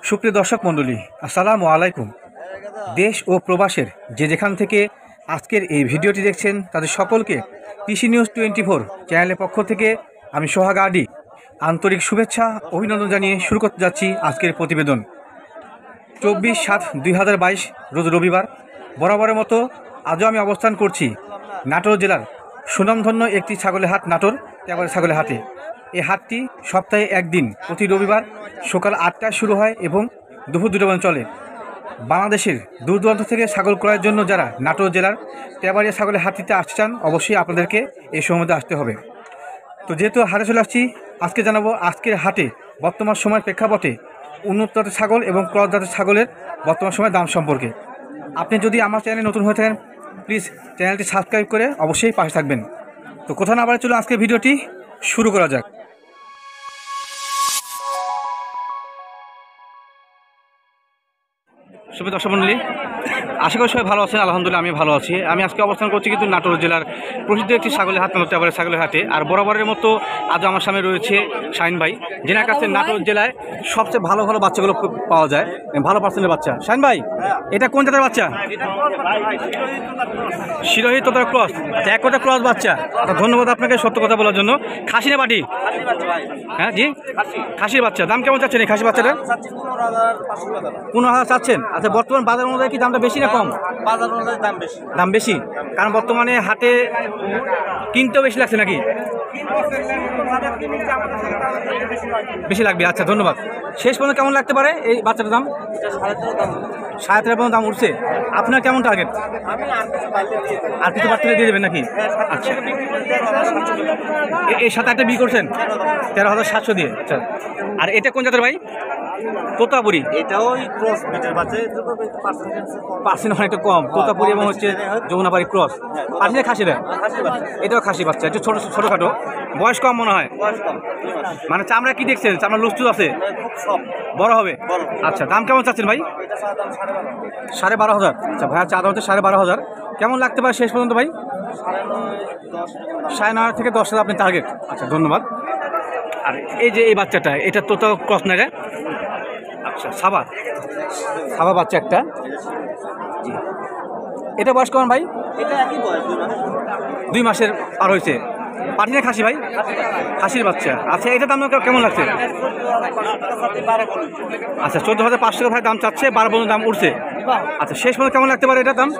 সুপ্রিয় দর্শক মণ্ডলী, আসসালামু আলাইকুম। দেশ ও প্রবাসের যে যেখান থেকে আজকের এই ভিডিওটি দেখছেন তাদের সকলকে কৃষি নিউজ 24 চ্যানেলের পক্ষ থেকে আমি সোহাগ আডি আন্তরিক শুভেচ্ছা অভিনন্দন জানিয়ে শুরু করতে যাচ্ছি আজকের প্রতিবেদন। 24/7/2022 রোজ রবিবার। বরাবরের মতো আজও আমি অবস্থান করছি নাটোর জেলার সুনামধন্য একটি ছাগলের হাট, নাটোর তেবাড়িয়া ছাগলের হাটে। এই হাটটি সপ্তাহে একদিন প্রতি রবিবার সকাল 8টায় শুরু হয় এবং দুপুর 2টা পর্যন্ত চলে। বাংলাদেশের দূর দূরান্ত থেকে ছাগল ক্রয়ের জন্য যারা নাটোর জেলার তেবাড়িয়া ছাগলের হাটটিতে আসতে চান, অবশ্যই আপনাদেরকে এই সময়ের মধ্যে আসতে হবে। তো যেহেতু হাটে চলে আসছি, আজকে জানাবো আজকের হাটে বর্তমান সময়ের প্রেক্ষাপটে উন্নত জাতের ছাগল এবং ক্রস জাতের ছাগলের বর্তমান সময়ের দাম সম্পর্কে। আপনি যদি আমার চ্যানেলে নতুন হয়ে থাকেন, প্লিজ চ্যানেলটি সাবস্ক্রাইব করে অবশ্যই পাশে থাকবেন। তো কোথা না বাড়ি, চলুন আজকের ভিডিওটি শুরু করা যাক। শুভ দর্শক মণ্ডলী, আশা করি সবাই ভালো আছেন। আলহামদুলিল্লাহ আমি ভালো আছি। আমি আজকে অবস্থান করছি কিন্তু নাটোর জেলার প্রসিদ্ধ একটি ছাগলের হাট, তেবাড়িয়া ছাগলের হাটে। আর বরাবরের মতো আজ আমার সামনে রয়েছে শাহিন ভাই, যেনার কাছে নাটোর জেলায় সবচেয়ে ভালো ভালো বাচ্চাগুলো পাওয়া যায়, ভালো পার্সেন্টের বাচ্চা। শাহিন ভাই, এটা কোন জাতের বাচ্চা? শিরোহী তোতার ক্রস। এক কথা ক্রস বাচ্চা। ধন্যবাদ আপনাকে সত্য কথা বলার জন্য। খাসি না বাটি? হ্যাঁ জি, খাসির বাচ্চা। দাম কেমন চাচ্ছেন এই খাসি বাচ্চাটা? 15,000 চাচ্ছেন। আচ্ছা, বর্তমান বাজার অনুযায়ী কি দামটা বেশি না কম? বাজার অনুযায়ী দাম বেশি। দাম বেশি, কারণ বর্তমানে হাটে কিনতেও বেশি লাগছে নাকি? বেশি লাগবে। আচ্ছা, ধন্যবাদ। শেষ পর্যন্ত কেমন লাগতে পারে এই বাচ্চাটার দাম? 13.5 পর্যন্ত দাম উঠছে। আপনার কেমন টার্গেট? আর কিছু বাচ্চা দিয়ে দেবেন নাকি? আচ্ছা, এর সাথে একটা বিক্রি করছেন 13,700 দিয়ে। আচ্ছা, আর এটা কোন জাতের ভাই? তোতাপুরি। এটাও ক্রস বিটের বাচ্চা, পার্সেন্ট অনেকটা কম। তোতাপুরি এবং হচ্ছে যমুনাপাড়ি ক্রস। পার্সেন্ট খাসিরা? এটাও খাসি বাচ্চা, একটু ছোটোখাটো। বয়স কম মনে হয়। মানে চামড়া কি দেখছেন? চামড়া লুস্টুস আছে, বড় হবে। আচ্ছা, দাম কেমন চাচ্ছেন ভাই? 12,500। আচ্ছা ভাইয়া, চা দাম হচ্ছে 12,500। কেমন লাগতে পারে শেষ পর্যন্ত ভাই? 9.5 থেকে 10,000 আপনি টার্গেট। আচ্ছা, ধন্যবাদ। আর এই যে এই বাচ্চাটা, এটা তোতা ক্রস না রে? আচ্ছা, সাবা বাচ্চা একটা। জি, এটা বয়স কেমন ভাই? এটা একই বয়স, 2 মাসের পার হয়েছে। পাটি না খাসি ভাই? খাসির বাচ্চা। আচ্ছা, এটার দাম কেমন লাগছে? আচ্ছা, 14,500 টাকা ভাই দাম চাচ্ছে, 12 পর্যন্ত দাম উঠছে। আচ্ছা, শেষ পর্যন্ত কেমন লাগতে পারে এটার দাম?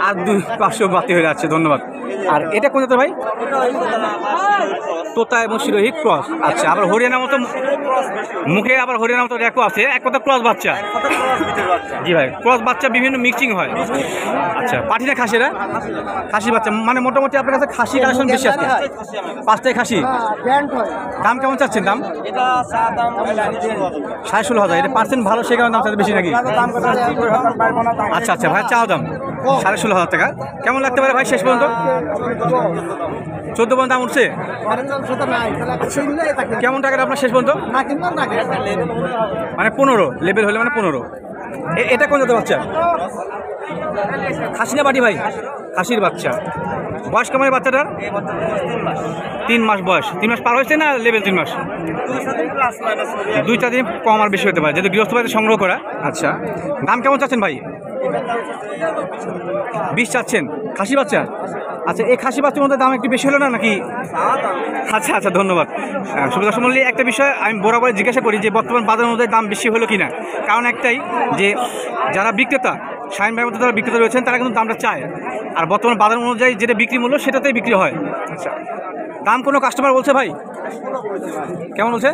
আর 200 বাতি হয়ে যাচ্ছে। ধন্যবাদ। আর এটা কোন জাতের ভাই? তোতা এবং শিরোহী ক্রস। আচ্ছা, আবার হরিয়ানার মতো মুখে, আবার হরিয়ানার মতো রেকো আছে। এক কথা ক্রস বাচ্চা। জি ভাই, ক্রস বাচ্চা বিভিন্ন মিক্সিং হয়। আচ্ছা, পাটি না খাসিরা? খাসি বাচ্চা। মানে মোটামুটি আপনার কাছে খাসি কালেকশন বেশি আছে। 5টায় খাসি। দাম কেমন চাচ্ছেন? দাম 16,500। এটা পার্সেন্ট ভালো, সে কারণে দাম চাচ্ছে বেশি নাকি? আচ্ছা আচ্ছা ভাই, চাও দাম 16,500 টাকা। কেমন লাগতে পারে ভাই শেষ পর্যন্ত? 14 পর্যন্ত দাম উঠছে। কেমন টাকা আপনার শেষ পর্যন্ত? মানে 15 লেভেল হলে, মানে 15। এটা কোন জাতের বাচ্চা? খাসি না বাটি ভাই? খাসির বাচ্চা। বয়স কেমন বাচ্চাটার? 3 মাস বয়স। 3 মাস পার হয়েছে না লেভেল 3 মাস? 2-4 দিন কম আর বেশি হতে পারে, যেহেতু গৃহস্থবাড়িতে সংগ্রহ করা। আচ্ছা, দাম কেমন চাচ্ছেন ভাই? 20 চাচ্ছেন। খাসি বাচ্চা? আচ্ছা, এই খাসি বাচ্চার মধ্যে দাম একটু বেশি হলো না নাকি? আচ্ছা আচ্ছা, ধন্যবাদ। সুবিধা সম্বন্ধে একটা বিষয় আমি বরাবর জিজ্ঞাসা করি যে বর্তমান বাজার অনুযায়ী দাম বেশি হলো কিনা। কারণ একটাই, যে যারা বিক্রেতা, শাহিন ভাইয়ের মধ্যে যারা বিক্রেতা রয়েছেন, তারা কিন্তু দামটা চায়। আর বর্তমান বাজার অনুযায়ী যেটা বিক্রি মূল্য, সেটাতেই বিক্রি হয়। আচ্ছা, দাম কোনো কাস্টমার বলছে ভাই? কেমন বলছে?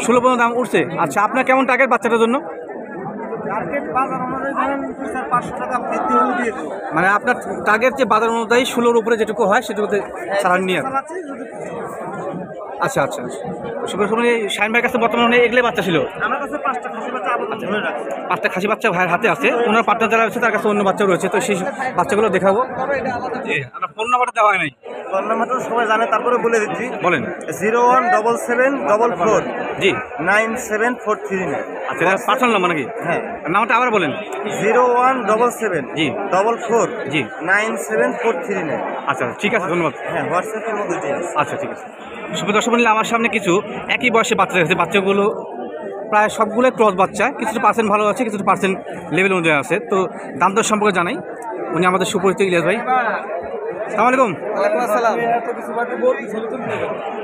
16 পর্যন্ত দাম উঠছে। আচ্ছা, আপনার কেমন টার্গেট বাচ্চাটার জন্য? মানে আপনার টার্গেট যে বাজার অনুযায়ী 16-র উপরে যেটুকু হয় সেটুকুতে ছাড়া নিয়ে। আচ্ছা আচ্ছা, শাহিন ভাইয়ের কাছে বর্তমানে এগুলো বাচ্চা ছিল? আমার কাছে 5টা খাসি বাচ্চা। 5টা খাসি বাচ্চা ভাইয়ের হাতে আছে। ওনার পার্টনার যারা আছে তার কাছে অন্য বাচ্চা রয়েছে, তো সেই বাচ্চাগুলো দেখাবো। ফোন নাম্বারটা দেওয়া হয় নাই? ফোন নাম্বারটা সবাই জানে, তারপরে বলে দিচ্ছি। বলেন। 017744 জি 97439। আচ্ছা, পার্সোনাল নাম্বার নাকি? হ্যাঁ, নামটা আবার বলেন। 0177 জি 44 জি 97439। আচ্ছা, ঠিক আছে, ধন্যবাদ। হ্যাঁ, হোয়াটসঅ্যাপের মধ্যে আছে। আচ্ছা, ঠিক আছে। সুপ্রিয় দর্শক মণ্ডলী, আমার সামনে কিছু একই বয়সে বাচ্চা রয়েছে। বাচ্চাগুলো প্রায় সবগুলোই ক্রস বাচ্চা, কিছুটা পার্সেন্ট ভালো আছে, কিছুটা পার্সেন্ট লেভেল অনুযায়ী আছে। তো দাম দর সম্পর্কে জানাই, উনি আমাদের সুপরিচিত ইলিয়াস ভাই। আসসালামু আলাইকুম, ওয়ালাইকুম আসসালাম।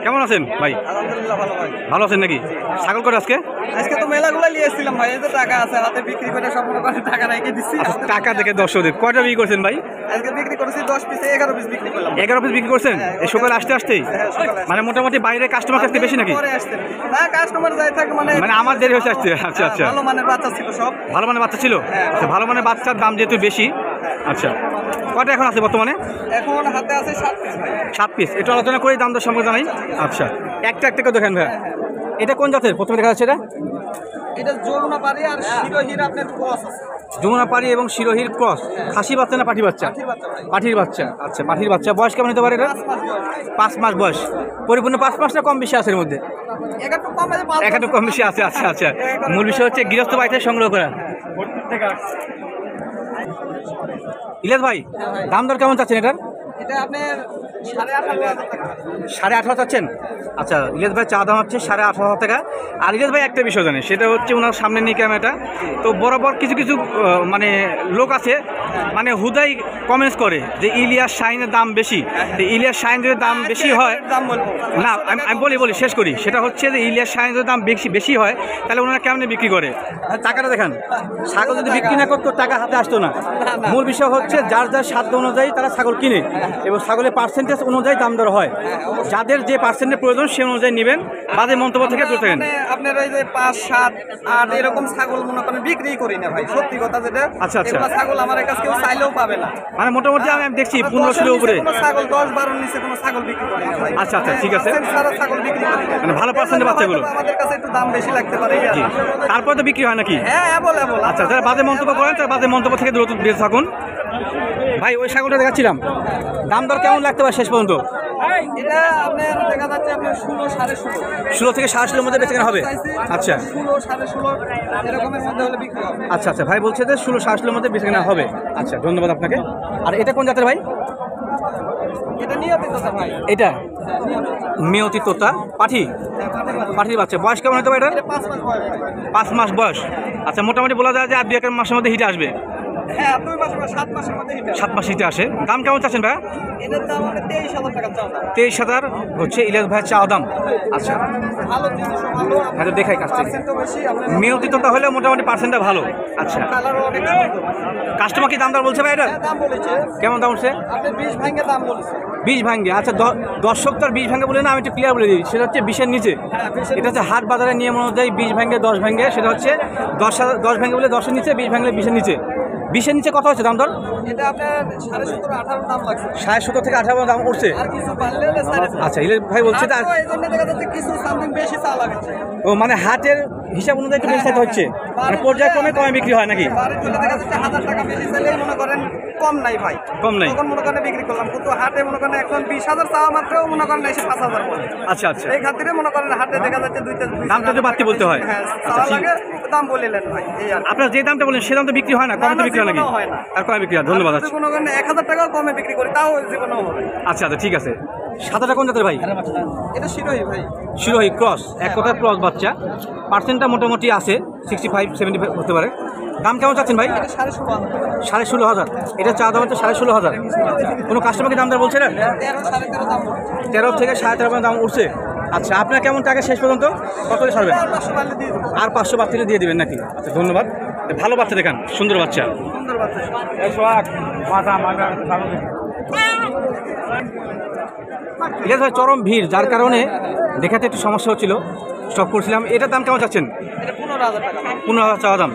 কেমন আছেন ভাই? আলহামদুলিল্লাহ ভালো ভাই। ভালো আছেন নাকি? ছাগল করে আজকে আজকে তো মেলাগুলো নিয়ে এসেছিলাম ভাই, এই যে টাকা আছে হাতে বিক্রি করে সব মনে করেন টাকা রেখে দিচ্ছি। টাকা দেখে দর্শকদের কয়টা বিক্রি করছেন ভাই? আজকে বিক্রি করেছি 10 পিসে 11 পিস বিক্রি করলাম। 11 পিস বিক্রি করছেন এই সকালে আসতে আসতেই? সকালে মানে মোটামুটি বাইরে কাস্টমার আসতে বেশি নাকি? পরে আসছে না, কাস্টমার যাই থাকে মানে মানে আমার দেরি হয়েছে আসতে। আচ্ছা আচ্ছা, ভালো মানের বাচ্চা ছিল সব। ভালো মানের বাচ্চা ছিল। আচ্ছা, ভালো মানের বাচ্চার দাম যেহেতু বেশি। আচ্ছা, কয়টা এখন আছে বর্তমানে? এখন হাতে আছে 7 পিস ভাই। 7 পিস। একটু আলোচনা করে দাম দর সম্পর্কে জানাই। আচ্ছা, একটা একটা করে দেখেন ভাই, এটা কোন জাতের প্রথমে দেখা যাচ্ছে? এটা এটা যমুনা পারি আর শিরোহির আপনার ক্রস আছে। যমুনা পাড়ি এবং শিরোহির ক্রস। খাসি বাচ্চা না পাঠি বাচ্চা? পাঠির বাচ্চা ভাই। পাঠির বাচ্চা। আচ্ছা, পাঠির বাচ্চা। বয়স কেমন হতে পারে এটা? 5 মাস বয়স। 5 মাস বয়স। পরিপূর্ণ 5 মাস না কম বেশি আছে এর মধ্যে? একটু কম আছে, 5 একটু কম বেশি আছে। আচ্ছা আচ্ছা, মূল বিষয় হচ্ছে গৃহস্থ বাড়িতে সংগ্রহ করা। ইলিয়াস ভাই, দাম দর কেমন চাচ্ছেন এটার? এটা আপনার 18,500 টাকা। 18.5 চাচ্ছেন? আচ্ছা, ইলিয়াস ভাই চা দাম হচ্ছে 18,500 টাকা। আর ইলিয়াস ভাই একটা বিষয় জানে, সেটা হচ্ছে ওনার সামনে নিয়ে ক্যামেরাটা, তো বরাবর কিছু কিছু মানে লোক আছে মানে হুদাই কমেন্টস করে যে ইলিয়াস শাইনের দাম বেশি। তো ইলিয়াস শাইনের দাম বেশি হয় দাম বলবো না, আমি বলি শেষ করি। সেটা হচ্ছে যে ইলিয়াস শাইনের দাম বেশি হয়, তাহলে ওনারা কেমনে বিক্রি করে? টাকাটা দেখান। ছাগল যদি বিক্রি না করতো টাকা হাতে আসতো না। মূল বিষয় হচ্ছে যার যার সাধ্য অনুযায়ী তারা ছাগল কিনে এবং ছাগলের পার্সেন্টেজ অনুযায়ী দাম দর হয়। যাদের যে পার্সেন্টের প্রয়োজন সে অনুযায়ী নেবেন, বাজে মন্তব্য থেকে দূরে থাকেন। মানে আপনার ওই যে 5, 7, 8 এরকম ছাগল মনে করেন বিক্রি করি না ভাই, সত্যি কথা যেটা। আচ্ছা, আচ্ছা। এগুলা ছাগল আমার কাছে কেউ চাইলেও পাবে না। মানে মোটামুটি আমি দেখছি 1500 উপরে কোনো ছাগল 10, 12 নিচে কোনো ছাগল বিক্রি করি না ভাই। আচ্ছা, আচ্ছা, ঠিক আছে। সারা ছাগল বিক্রি করি না। মানে ভালো পার্সেন্টের বাচ্চাগুলো। আমাদের কাছে একটু দাম বেশি লাগতে পারে। জি, তারপরে তো বিক্রি হয় নাকি? হ্যাঁ, অ্যাভেলেবল। আচ্ছা, যারা বাজে মন্তব্য করেন তারা বাজে মন্তব্য থেকে দূরে বেঁচে থাকুন। ভাই, ওই ছাগলটা দেখাচ্ছিলাম, দাম দর কেমন লাগতে পারে শেষ পর্যন্ত? এটা আপনার দেখা যাচ্ছে আপনার 16, 16.5। 16 থেকে 16.5 মধ্যে বেচে কেনা হবে? আচ্ছা 16, 16.5 এরকমের মধ্যে হলে বিক্রি হবে। আচ্ছা আচ্ছা, ভাই বলছে যে 16-16 মধ্যে বেচে কেনা হবে। আচ্ছা, ধন্যবাদ আপনাকে। আর এটা কোন জাতের ভাই? এটা নিয়মিত কথা ভাই। এটা মেয়তি তোতা পাঠি, পাঠির বাচ্চা। বয়স কেমন হতে পারে এটা? এটা 5 মাস বয়স ভাই। 5 মাস বয়স। আচ্ছা, মোটামুটি বলা যায় যে আর 2-1 মাসের মধ্যে হিটে আসবে। হ্যাঁ, 2 মাস বা 7 মাসের মধ্যে হিট হবে। 7 মাস হিটে আসে। দাম কেমন চাচ্ছেন ভাই? এটার দাম হবে 23,000 টাকা চাওয়া। 23,000 হচ্ছে ইলিয়াস ভাইয়ের চাওয়া দাম। আচ্ছা, ভালো জিনিস, ভালো। হ্যাঁ, তো দেখাই কাজটা। পার্সেন্টও বেশি আপনার। মেয়তি তোতা হলে মোটামুটি পার্সেন্টটা ভালো। আচ্ছা, কালারও অনেক সুন্দর। কাস্টমার কি দাম দর বলছে ভাই এটা? হ্যাঁ, দাম বলেছে। কেমন দাম বলছে? আপনি 20 ভাঙে দাম বলেছে। 20 ভাঙ্গে। আচ্ছা, দর্শক তো আর 20 ভাঙ্গে বলে না, আমি একটু ক্লিয়ার বলে দিই। সেটা হচ্ছে 20-এর নিচে। হ্যাঁ, 20 এটা হচ্ছে হাট বাজারের নিয়ম অনুযায়ী 20 ভাঙ্গে 10 ভাঙ্গে, সেটা হচ্ছে 10 ভাঙ্গে বলে 10-এর নিচে, 20 ভাঙলে 20-এর নিচে। 20-এর নিচে কত হচ্ছে দাম দর? এটা আপনার 17.5, 18 দাম লাগছে। 17.5 থেকে 18 দাম উঠছে। আর কিছু বাড়লে হলে 4.5। আচ্ছা, ইলিয়াস ভাই বলছে যে এই জন্য দেখা যাচ্ছে কিছু সামথিং বেশি চা লাগছে। ও মানে হাটের হিসাব অনুযায়ী একটু বেশি চাইতে হচ্ছে, মানে পর্যায়ক্রমে কমে বিক্রি হয় নাকি? বাড়ি চলে দেখা যাচ্ছে 1000 টাকা বেশি চাইলেই মনে করেন কম নাই ভাই। কম নাই। তখন মনে করেন বিক্রি করলাম, কিন্তু হাটে মনে করেন এখন 20,000 চাওয়া মাত্রও মনে করেন এসে 5,000 বলে। আচ্ছা আচ্ছা, এই খাতিরে মনে করেন হাটে দেখা যাচ্ছে দামটা একটু বাড়তি বলতে হয়। হ্যাঁ, আচ্ছা, চাওয়া ঠিক। লাগে, দাম বলিলেন ভাই। এই আর কি। আপনার যে দামটা বলেন সে দাম তো বিক্রি হয় না, কম তো না, বিক্রি হয় নাকি? জীবনেও হয় না। আর কমে বিক্রি হয়। ধন্যবাদ। আর আচ্ছা যদি মনে করেন 1000 টাকাও কমে বিক্রি করি তাও জীবনেও হবে। আচ্ছা আচ্ছা, ঠিক আছে। সাদাটা কোন জাতের ভাই? এটা শিরোহি ভাই। শিরোহি ক্রস, এক কথায় ক্রস বাচ্চা। পার্সেন্টটা মোটামুটি আছে 65-75 হতে পারে। দাম কেমন চাচ্ছেন ভাই? এটা 16.5। 16,500। এটা চা দাম হচ্ছে 16,500। কোনো কাস্টমারকে দাম দর বলছে না? 13, 13.5 দাম বলছে। 13 থেকে 13.5 দাম উঠছে। আচ্ছা, আপনার কেমন টাকা শেষ পর্যন্ত কত করে ছাড়বেন? 500 বাড়লে দিয়ে দেবো। আর 500 বাচ্চাটা দিয়ে দিবেন নাকি? আচ্ছা, ধন্যবাদ। ভালো বাচ্চা দেখান, সুন্দর বাচ্চা। সুন্দর বাচ্চা। ইলিয়াস ভাই, চরম ভিড়, যার কারণে দেখাতে একটু সমস্যা হচ্ছিল, স্টপ করছিলাম। এটার দাম কেমন চাচ্ছেন? এটা 15,000 টাকা। 15,000 চাওয়া দাম।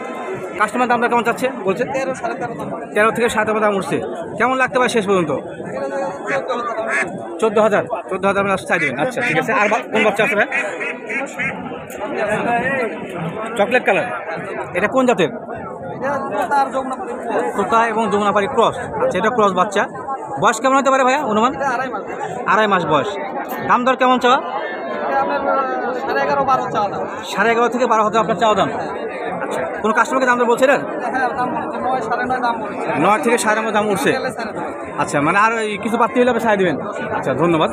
কাস্টমার দামটা কেমন চাচ্ছে বলছে? 13, 13.5 দাম বলে। 13 থেকে 17 দাম উঠছে। কেমন লাগতে পারে শেষ পর্যন্ত? এটা দেখা যাচ্ছে 14,000। 14,000 চাই দেবেন। আচ্ছা, ঠিক আছে। আর কোন বাচ্চা আছে ভাই? Chocolate colour. এটা কোন জাতের? এটা তার যমুনা পাড়ি। তোতা এবং যমুনাপাড়ি ক্রস। আচ্ছা, এটা ক্রস বাচ্চা। বয়স কেমন হতে পারে ভাইয়া অনুমান? এটা 2.5 মাস। 2.5 মাস বয়স। দাম দর কেমন চাওয়া? এটা আপনার 11.5, 12 চাওয়া দাম। 11.5 থেকে 12,000 আপনার চাওয়া দাম। আচ্ছা, কোনো কাস্টমারকে দাম দর বলছে না? হ্যাঁ, দাম বলেছে 9, 9.5 দাম বলেছে। 9 থেকে 9.5 দাম উঠছে। গেলে 9.5। আচ্ছা, মানে আর কিছু বাড়তি হলে আপনি ছাড় দেবেন। আচ্ছা, ধন্যবাদ।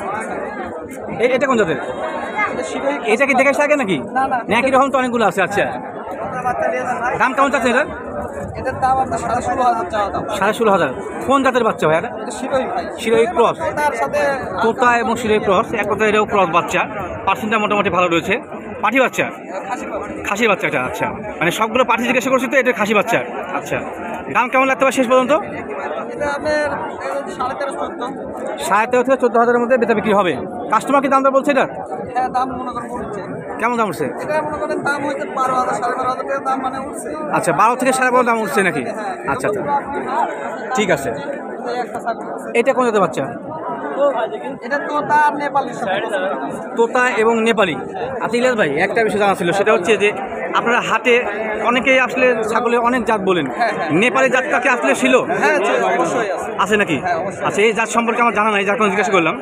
এটা কোন জাতের? এটা কি দেখাইছে আগে নাকি? না, না। একই রকম তো অনেকগুলো আছে। আচ্ছা, বাচ্চা নিয়ে যান ভাই। দাম কেমন চাচ্ছেন এটা? এটার দাম আপনার 16,500 চাওয়া দাম। 16,500। কোন জাতের বাচ্চা ভাই এটা? এটা শিরোই ভাই। শিরোই ক্রস, তার সাথে তোতা এবং শিরোই ক্রস, এক কথা এটাও ক্রস বাচ্চা। পার্সেন্টটা মোটামুটি ভালো রয়েছে। পাঠি বাচ্চা, খাসি পাবে। খাসি বাচ্চা এটা। আচ্ছা, মানে সবগুলো পাঠি জিজ্ঞাসা করছি তো, এটা খাসি বাচ্চা। আচ্ছা, দাম কেমন লাগতে পারে শেষ পর্যন্ত? এটা আপনার 13.5-14। 13,500 থেকে 14,000-এর মধ্যে বেচা বিক্রি হবে। কাস্টমার কি দামটা বলছে এটা? হ্যাঁ, দাম মনে করেন বলছে। কেমন দাম উঠছে? এটা মনে করেন দাম হইতে 12,000 12,500 টাকা দাম মানে উঠছে। আচ্ছা, 12 থেকে 12.5 দাম উঠছে নাকি? হ্যাঁ, আচ্ছা আচ্ছা, ঠিক আছে। এই একটা ছাগল আছে। এটা কোন জাতের বাচ্চা? এটা তোতা আর নেপালি সব। তোতা এবং নেপালি। আচ্ছা ইলিয়াস ভাই, একটা বিষয় জানা ছিল, সেটা হচ্ছে যে আপনারা হাটে অনেকেই আসলে ছাগলের অনেক জাত বলেন, নেপালি জাতটা কি আসলে ছিল? হ্যাঁ, অবশ্যই আছে। আছে নাকি? হ্যাঁ, অবশ্যই। আচ্ছা, এই জাত সম্পর্কে আমার জানা নাই, যার কারণে জিজ্ঞাসা করলাম।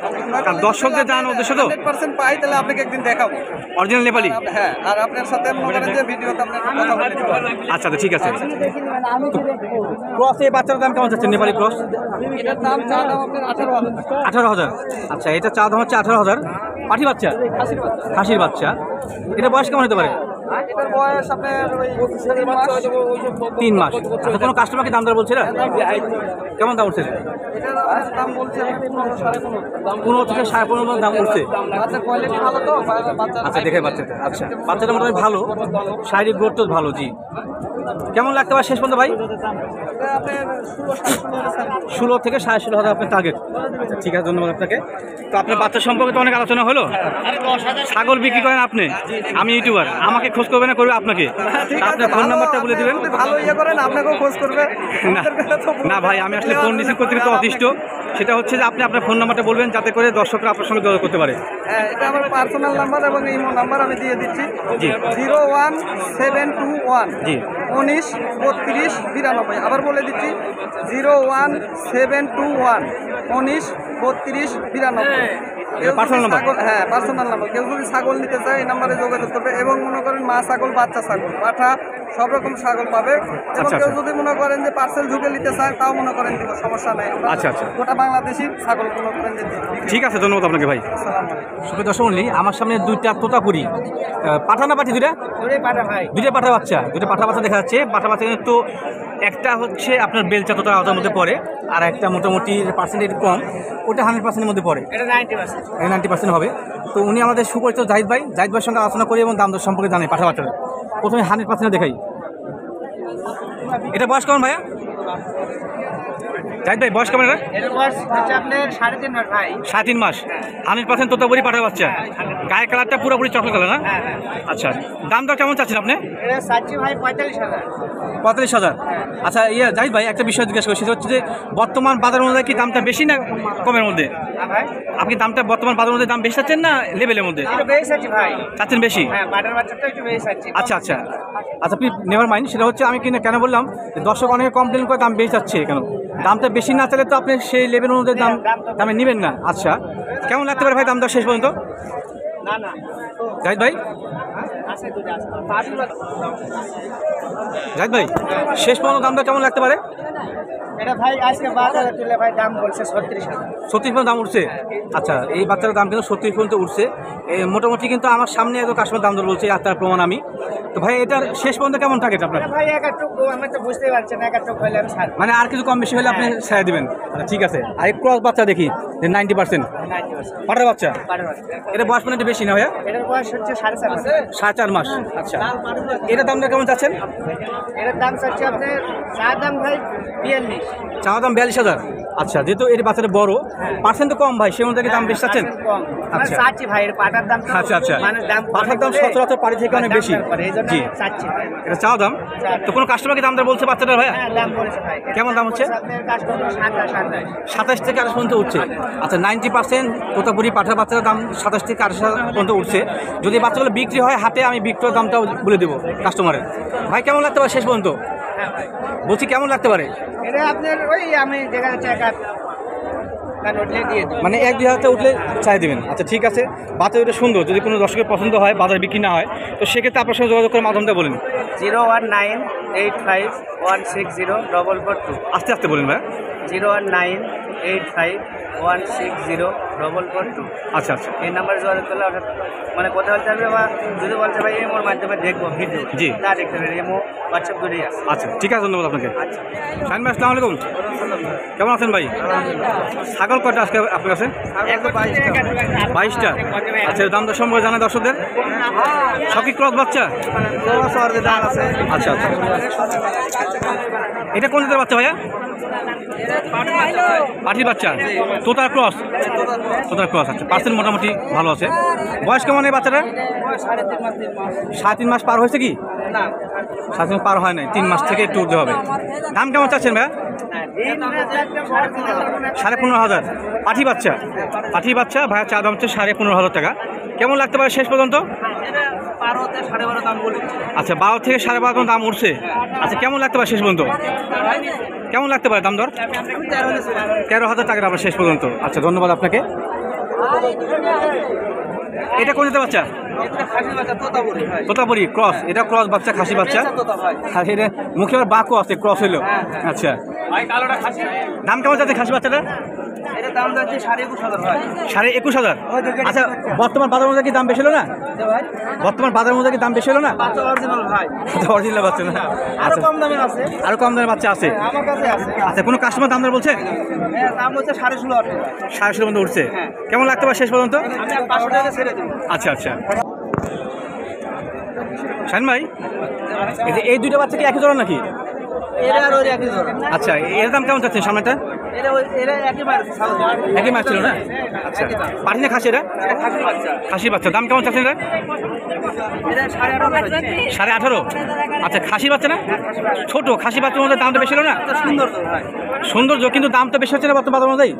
কারণ দর্শকদের জানানোর উদ্দেশ্য তো। 100% পাই, তাহলে আপনাকে একদিন দেখাবো। অরিজিনাল নেপালি? হ্যাঁ, আর আপনার সাথে মনে করেন যে ভিডিওতে আপনার কথা বলে দিব। আচ্ছা আচ্ছা, ঠিক আছে। ক্রস, এই বাচ্চার দাম কেমন চাচ্ছেন নেপালি ক্রস? এটার দাম চা দাম আপনার 18,000 টাকা। 18,000। আচ্ছা, এটা চা দাম হচ্ছে 18,000। পাঠি বাচ্চা, খাসির বাচ্চা। খাসির বাচ্চা। এটা বয়স কেমন হতে পারে? এটার বয়স আপনার ওই 3 মাস। 3 মাস। আচ্ছা, কোনো কাস্টমার কি দাম দর বলছে না? কেমন দাম উঠছে? এটার দাম বলছে 15, 15.5 15 থেকে 15.5 দাম উঠছে। বাচ্চার কোয়ালিটি ভালো তো, বাচ্চা। আচ্ছা, দেখে বাচ্চাটা। আচ্ছা, বাচ্চাটা মোটামুটি ভালো, শারীরিক গ্রোথ তো ভালো। জি, কেমন লাগতে পারে শেষ পর্যন্ত ভাই? এটা আপনার 16 থেকে 16,500 আপনার টার্গেট। আচ্ছা, ঠিক আছে, ধন্যবাদ আপনাকে। তো আপনার বাচ্চা সম্পর্কে তো অনেক আলোচনা হলো। ছাগল বিক্রি করেন আপনি, আমি ইউটিউবার, আমাকে খোঁজ করবে না, করবে আপনাকে? তা আপনার ফোন নাম্বারটা বলে দিবেন। ভালো ইয়ে করেন, আপনাকেও খোঁজ করবে। না না ভাই, আমি আসলে ফোন রিসিভ করতে কিন্তু অতিষ্ঠ। সেটা হচ্ছে যে আপনি আপনার ফোন নাম্বারটা বলবেন, যাতে করে দর্শকরা আপনার সঙ্গে যোগাযোগ করতে পারে। হ্যাঁ, এটা আমার পার্সোনাল নাম্বার এবং ইমো নাম্বার আমি দিয়ে দিচ্ছি। জি। 01721 জি। 19 32 92। আবার বলে দিচ্ছি 01721 19 32 92। Personal number? হ্যাঁ, পার্সোনাল নাম্বার। কেউ যদি ছাগল নিতে চায় এই নাম্বারে যোগাযোগ করবে, এবং মনে করেন মা ছাগল, বাচ্চা ছাগল, পাঠা সব রকম ছাগল পাবে। এবং আচ্ছা, কেউ আচ্ছা। যদি মনে করেন যে পার্সেল ঢুকে নিতে চায়, তাও মনে করেন দিব, সমস্যা নাই। আচ্ছা, আচ্ছা। গোটা বাংলাদেশি ছাগল মনে করেন যে দিই। ঠিক আছে, ধন্যবাদ আপনাকে ভাই। আসসালামু আলাইকুম। সুপ্রিয় দর্শক মণ্ডলী, আমার সামনে দুইটা তোতাপুরি পাঠা না পাঠি, দুইটা পাঠা বাচ্চা, দুইটা পাঠা বাচ্চা দেখা যাচ্ছে। পাঠা বাচ্চা কিন্তু একটা হচ্ছে আপনার বেলচা তোতার আওতার মধ্যে পড়ে, আর একটা মোটামুটি পার্সেন্টেজ কম, ওটা 100%-এর মধ্যে পড়ে। এটা 90%। 90% হবে। তো উনি আমাদের সুপরিচিত জাহিদ ভাইয়ের সঙ্গে আলোচনা করি এবং দাম দর সম্পর্কে জানাই পাঠা বাচ্চাটা। প্রথমে 100% দেখাই। এটা বয়স কেমন ভাইয়া? জাহিদ ভাই, বয়স কেমন এটা? এর বয়স হচ্ছে আপনার 3.5 মাস ভাই। 3.5 মাস। 100% তোতাপুরি পাঠা বাচ্চা। গায়ের কালারটা পুরোপুরি চকলেট কালার না? আচ্ছা, দাম দর কেমন চাচ্ছেন আপনি? এটা চাচ্ছি ভাই 45,000। 45,000। আচ্ছা, জাহিদ ভাই, একটা বিষয় জিজ্ঞাসা করি, সেটা হচ্ছে যে বর্তমান বাজার অনুযায়ী কি দামটা বেশি না কমের মধ্যে? ভাই আপনি দামটা বর্তমান বাজার মধ্যে দাম বেশি চাচ্ছেন না লেভেলের মধ্যে একটু বেশি চাচ্ছি ভাই। চাচ্ছেন বেশি? হ্যাঁ, বাটার বাচ্চাটা একটু বেশি চাচ্ছি। আচ্ছা আচ্ছা আচ্ছা, আপনি নেভার মাইন্ড। সেটা হচ্ছে আমি কেন বললাম যে দর্শক অনেকে কমপ্লেন করে দাম বেশি চাচ্ছে, কেন দামটা বেশি না চাইলে তো আপনি সেই লেভেল অনুযায়ী দামে নেবেন না। আচ্ছা, কেমন লাগতে পারে ভাই দাম দর শেষ পর্যন্ত? না না, জাহিদ ভাই, আছে দুটো আছে। জাহিদ ভাই, শেষ পর্যন্ত দাম দর কেমন লাগতে পারে? এটা ভাই আজকে বাজারে তুলে ভাই দাম বলছে 36,000। 36 পর্যন্ত দাম উঠছে? আচ্ছা, এই বাচ্চার দাম কিন্তু 36 পর্যন্ত উঠছে। মোটামুটি কিন্তু আমার সামনে এত কাস্টমার দাম দর বলছে, আর তার প্রমাণ আমি। তো ভাই, এটার শেষ পর্যন্ত কেমন টার্গেট আপনার? ভাই একটু আমি তো বুঝতে পারছি না, একটু হইলে আমি ছাড়ব। মানে আর কিছু কম বেশি হলে আপনি ছেড়ে দিবেন? আচ্ছা, ঠিক আছে। আর এই ক্রস বাচ্চা দেখি 90% 90%। পাটার বাচ্চা। বাটার বাচ্চা। এটা বয়স মানে একটু বেশি না ভাইয়া? এটার বয়স হচ্ছে 4.5 মাস। 4.5 মাস। আচ্ছা, এটার দামটা কেমন চাচ্ছেন? এটার দাম চাচ্ছি আপনার চার দাম ভাই 42। চাওয়া দাম 42,000। আচ্ছা, যেহেতু এর বাচ্চাটা বড়, পার্সেন্ট তো কম ভাই, সে অনুযায়ী দাম বেশি চাচ্ছেন? কম। আচ্ছা। চাচ্ছি ভাই, এর পাটার দাম তো আচ্ছা আচ্ছা, মানুষ দাম পাঠার দাম সচরাচর পাড়ি থেকে অনেক বেশি। এইজন্য জি, চাচ্ছি ভাই। এটা চাওয়া দাম। তো কোনো কাস্টমার কি দাম দর বলছে বাচ্চাটার ভাইয়া? হ্যাঁ, দাম বলেছে ভাই। কেমন দাম হচ্ছে? আপনার কাস্টমার 27। 27 থেকে 28 পর্যন্ত উঠছে। আচ্ছা, 90% তোতাপুরি পাঠার বাচ্চার দাম 27 থেকে 28 পর্যন্ত উঠছে। যদি বাচ্চাগুলো বিক্রি হয় হাটে, আমি বিক্রয়ের দামটাও বলে দেবো কাস্টমারের। ভাই, কেমন লাগতে পারে শেষ পর্যন্ত? হ্যাঁ ভাই, বলছি কেমন লাগতে পারে? এটা আপনার ওই আমি দেখা যাচ্ছে দিয়ে দিই। মানে 1-2 উঠলে চাই দেবেন। আচ্ছা, ঠিক আছে। বাচ্চা এটা সুন্দর, যদি কোনো দর্শকের পছন্দ হয়, বাজারে বিক্রি না হয়, তো সেক্ষেত্রে আপনার সঙ্গে যোগাযোগ করার মাধ্যমটা বলেন। 01985160442। আস্তে আস্তে বলেন ভাই। 01985 1604442। আচ্ছা আচ্ছা এই নাম্বারে যোগাযোগ করলে অর্থাৎ মানে কথা বলতে হবে বা যদি বলছে ভাই এমোর মাধ্যমে দেখবো ভিডিও, জি। তা দেখতে পারি, এমো হোয়াটসঅ্যাপ দুটোই আছে। আচ্ছা ঠিক আছে, ধন্যবাদ আপনাকে। আচ্ছা, শাহিন ভাই আসসালামু আলাইকুম, কেমন আছেন ভাই? ছাগল কয়টা আজকে আপনার কাছে? 22টা। আচ্ছা, দাম দর সম্পর্কে জানা দর্শকদের? সব কি ক্রস বাচ্চা? আচ্ছা আচ্ছা, এটা কোন জাতের বাচ্চা ভাইয়া? পাঠির বাচ্চা, তোতার ক্রস। তোতার ক্রস, আচ্ছা। পার্সেন্ট মোটামুটি ভালো আছে। বয়স কেমন এই বাচ্চাটা? 3.5 মাস পার হয়েছে কি? 7 মাস পার হয় নাই, 3 মাস থেকে একটু উঠতে হবে। দাম কেমন চাচ্ছেন ভাইয়া? 15,500। পাঠি বাচ্চা, পাঠি বাচ্চা ভাইয়া চা দাম হচ্ছে 15,500 টাকা। কেমন লাগতে পারে শেষ পর্যন্ত? আচ্ছা, 12 থেকে 12.5 দাম উঠছে। আচ্ছা, কেমন লাগতে পারে শেষ পর্যন্ত? কেমন লাগতে পারে দাম দর? 13,000 টাকা আবার শেষ পর্যন্ত। আচ্ছা, ধন্যবাদ আপনাকে। এটা কোন জাতের বাচ্চা? তোতাপুরি ক্রস। এটা ক্রস বাচ্চা, খাসি বাচ্চা। আর এটা মুখে আবার বাঁকও আছে, ক্রস হইলো। আচ্ছা, দাম কেমন যাচ্ছে খাসি বাচ্চাটা? 21,500। আচ্ছা, বর্তমান বাজার মধ্যে কি দাম বেশি হলো না? বর্তমান বাজারের মধ্যে কি দাম বেশি হলো না? অরিজিনাল বাচ্চা না? আচ্ছা, আরো কম দামের বাচ্চা আছে। আচ্ছা, কোনো কাস্টমার দাম দর বলছে? 16,500 পর্যন্ত উঠছে। কেমন লাগতে পারে শেষ পর্যন্ত? আচ্ছা আচ্ছা, শাহিন ভাই, এই দুইটা বাচ্চা কি একই জোড়া নাকি? আচ্ছা, এর দাম কেমন চাচ্ছেন সামনেটা? একই মাছ ছিল না? আচ্ছা, পাঠি না খাসি? এটা খাসি বাচ্চা। দাম কেমন চাচ্ছেন এটা? 18,500। আচ্ছা, খাসি বাচ্চা না? ছোট খাসি বাচ্চার মধ্যে দামটা বেশি হলো না? সৌন্দর্য, কিন্তু দামটা বেশি হচ্ছে না বর্তমান বাজার অনুযায়ী?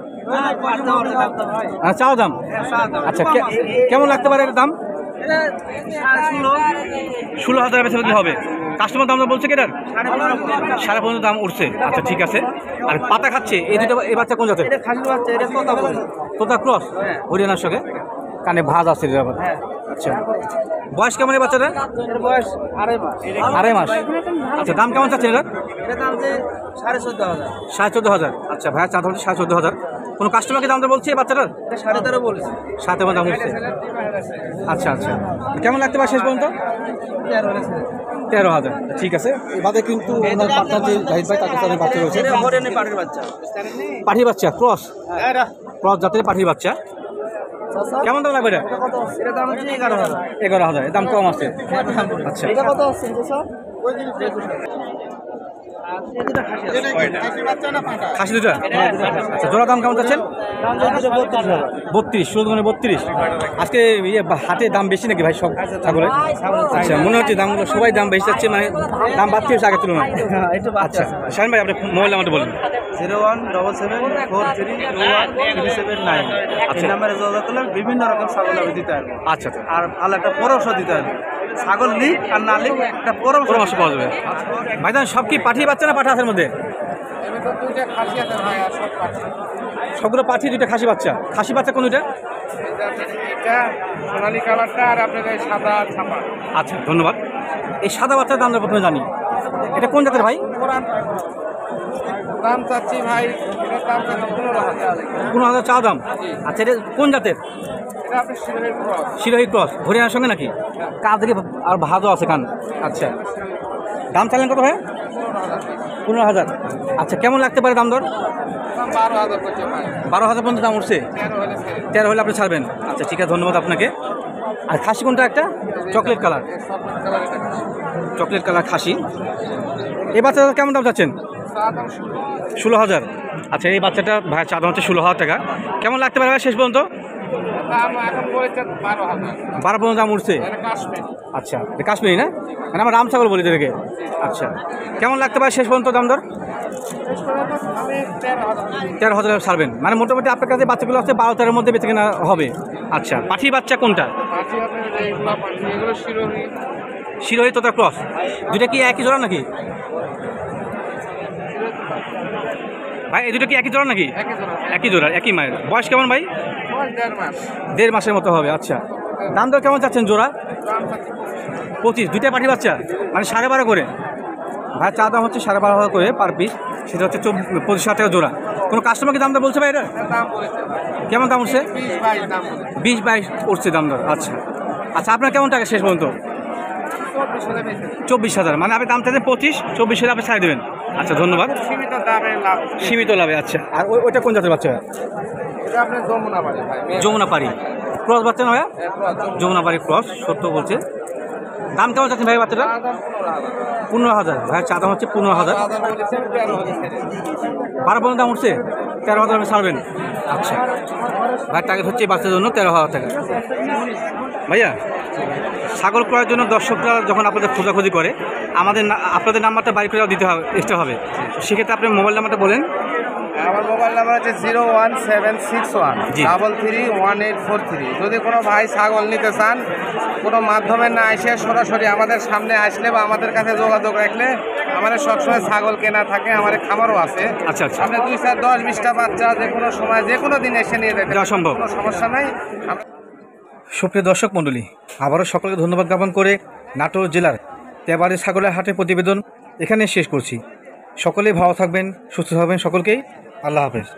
চাও দাম? আচ্ছা, কেমন লাগতে পারে এর দাম? 16,000 বেশি হলে হবে। কাস্টমার দাম বলছে কি এটার? 15,500 দাম উঠছে। আচ্ছা, ঠিক আছে। আর পাতা খাচ্ছে এই দুটো, এই বাচ্চা কোন জাতের? তোতা ক্রস, হরিয়ানার সঙ্গে কানে ভাঁজ আছে এর আবার। আচ্ছা, বয়স কেমন এই বাচ্চাটা? বয়স 2.5 মাস। আচ্ছা, দাম কেমন চাচ্ছেন এটার? 14,500। 14,500। আচ্ছা, ভাইয়া চা ধরছে 14,500। কোনো কাস্টমারকে দাম বলছে এই বাচ্চাটার? 13,500 বলছে। 7 দাম উঠছে। আচ্ছা আচ্ছা, কেমন লাগতে পারে শেষ পর্যন্ত? 13,000। ঠিক আছে। এবারে কিন্তু ওনার পার্টনার যে জাহিদ ভাই, তার কাছে অনেক বাচ্চা রয়েছে। পাঠির বাচ্চা ক্রস, ক্রস জাতের পাঠির বাচ্চা। কেমন দাম লাগবে এটা? 11,000। দাম কম আছে। আচ্ছা, খাসি দুটা। আচ্ছা, জোড়া দাম কেমন চাচ্ছেন? 32। 32। আজকে হাটে দাম বেশি নাকি ভাই সব ছাগলের? আচ্ছা, মনে হচ্ছে দামগুলো সবাই দাম বেশি যাচ্ছে, মানে দাম বাড়তি হচ্ছে আগের তুলনায়। আচ্ছা, শাহিন ভাই, আপনি মোবাইল নাম্বারটা বলুন। 0177413779। এই নাম্বারে যোগাযোগ করলে বিভিন্ন রকম ছাগল আমি দিতে পারবো। আচ্ছা আচ্ছা, আর ভালো একটা পরামর্শ দিতে হবে। ছাগল লিক আর না লিক একটা পরামর্শ পাওয়া যাবে। ভাইজান, সব কি পাঠি বাচ্চা না পাঠা আছে মধ্যে? সবগুলো পাঠি, দুইটা খাসি বাচ্চা। খাসি বাচ্চা কোন দুইটা? সোনালী কালারটা আর আপনাদের সাদা ছাপা। আচ্ছা, ধন্যবাদ। এই সাদা বাচ্চার দাম প্রথমে জানি, এটা কোন জাতের ভাই? দাম চাচ্ছি ভাই, এটার দাম চাচ্ছি 15,000। 15,000 চা দাম। আচ্ছা, এটা কোন জাতের? এটা আপনি শিবের ক্রস। শিরোহী ক্রস, হরিয়ানার সঙ্গে নাকি? কাজ দেখে আর ভাজও আছে কান। আচ্ছা, দাম চাইলেন কত ভাই? 15,000। আচ্ছা, কেমন লাগতে পারে দাম দর? 12,000 করছে ভাই। 12,000 পর্যন্ত দাম উঠছে। 13 হলে আপনি ছাড়বেন। আচ্ছা, ঠিক আছে, ধন্যবাদ আপনাকে। আর খাসি কোনটা? একটা চকলেট কালার, চকলেট কালার খাসি। এই বাচ্চাটা কেমন দাম চাচ্ছেন? 16,000। আচ্ছা, এই বাচ্চাটা ভাই চা দাম হচ্ছে 16,000 টাকা। কেমন লাগতে পারে ভাই শেষ পর্যন্ত? 12 পর্যন্ত দাম উঠছে। আচ্ছা, এটা কাশ্মীরি না? মানে আমার রাম ছাগল বলি এটাকে। আচ্ছা, কেমন লাগতে পারে শেষ পর্যন্ত দাম দর? 13,000 ছাড়বেন, মানে মোটামুটি আপনার কাছে বাচ্চাগুলো আছে 12-13 মধ্যে বেঁচে কেনা হবে। আচ্ছা, পাঠি বাচ্চা কোনটা? শিরোহী তোতা ক্রস। দুইটা কি একই জোড়া নাকি ভাই? এই দুটো কি একই জোড়া নাকি? একই জোড়া, একই মায়ের। বয়স কেমন ভাই? 1.5 মাসের মতো হবে। আচ্ছা, দাম দর কেমন চাচ্ছেন জোড়া? 25। দুইটা পাঠি বাচ্চা, মানে 12.5 করে। ভাই চা দাম হচ্ছে 12,500 করে পার পিস, সেটা হচ্ছে 25,000 টাকা জোড়া। কোনো কাস্টমারকে দামটা বলছে ভাই এটা কেমন দাম উঠছে? 20-22 উঠছে দাম দর। আচ্ছা আচ্ছা, আপনার কেমন টাকা শেষ পর্যন্ত? 24,000, মানে আপনি দাম চাইছেন 25, 24,000 আপনি ছাড় দেবেন। আচ্ছা ধন্যবাদ, সীমিত লাভে। আচ্ছা, আর ওইটা কোন জাতের বাচ্চা? যমুনা পাড়ি ক্রস বাচ্চা না ভাইয়া? যমুনা পাড়ি ক্রস, সত্য বলছে। দাম কেমন চাচ্ছেন ভাই বাচ্চাটা? 15,000 ভাই, চা দাম হচ্ছে 15,000। 12 পর্যন্ত দাম উঠছে, 13,000 আপনি ছাড়বেন। আচ্ছা ভাই, টার্গেট হচ্ছে এই বাচ্চার জন্য 13,000 টাকা। ভাইয়া ছাগল ক্রয়ের জন্য দর্শকরা যখন আপনাদের খোঁজাখুঁজি করে, আপনাদের নাম্বারটা বাইর করে দিতে হবে, এক্সট্রা হবে। সেক্ষেত্রে আপনি মোবাইল নাম্বারটা বলেন। আমার মোবাইল নাম্বার হচ্ছে 01761 জি। 331843। যদি কোনো ভাই ছাগল নিতে চান, কোনো মাধ্যমে না এসে সরাসরি আমাদের সামনে আসলে বা আমাদের কাছে যোগাযোগ রাখলে, আমাদের সবসময় ছাগল কেনা থাকে, আমাদের খামারও আছে। আচ্ছা আচ্ছা, আপনি 2, 4, 10, 20টা বাচ্চা যে কোনো সময় যে কোনো দিন এসে নিয়ে যেতে দেওয়া সম্ভব। কোনো সমস্যা নাই। সুপ্রিয় দর্শক মণ্ডলী, আবারও সকলকে ধন্যবাদ জ্ঞাপন করে নাটোর জেলার তেবাড়ি ছাগলের হাটের প্রতিবেদন এখানে শেষ করছি। সকলেই ভালো থাকবেন, সুস্থ থাকবেন, সকলকেই আল্লাহ হাফেজ।